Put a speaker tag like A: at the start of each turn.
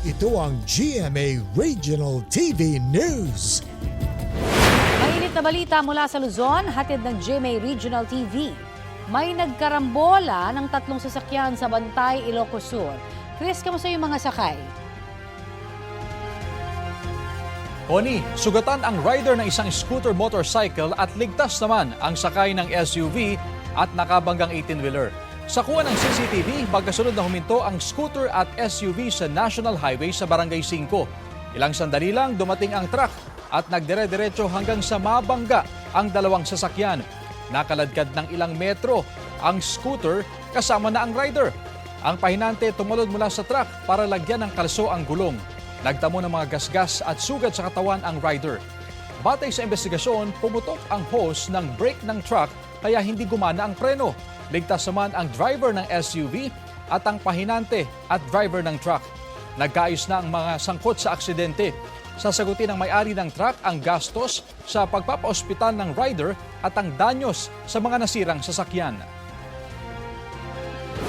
A: Ito ang GMA Regional TV News.
B: Mainit na balita mula sa Luzon, hatid ng GMA Regional TV. May nagkarambola ng 3 sasakyan sa Bantay, Ilocos Sur. Chris, kamusta yung mga sakay?
C: Connie, sugatan ang rider ng isang scooter motorcycle at ligtas naman ang sakay ng SUV at nakabanggang 18-wheeler. Sa kuha ng CCTV, magkasunod na huminto ang scooter at SUV sa National Highway sa Barangay 5. Ilang sandali lang dumating ang truck at nagdire-diretso hanggang sa mabangga ang dalawang sasakyan. Nakaladkad ng ilang metro ang scooter kasama na ang rider. Ang pahinante tumalon mula sa truck para lagyan ng kalso ang gulong. Nagtamo ng mga gasgas at sugat sa katawan ang rider. Batay sa investigasyon, pumutok ang hose ng brake ng truck kaya hindi gumana ang preno. Ligtas naman ang driver ng SUV at ang pahinante at driver ng truck. Nagkaayos na ang mga sangkot sa aksidente. Sasagutin ng may-ari ng truck ang gastos sa pagpapaospital ng rider at ang danyos sa mga nasirang sasakyan.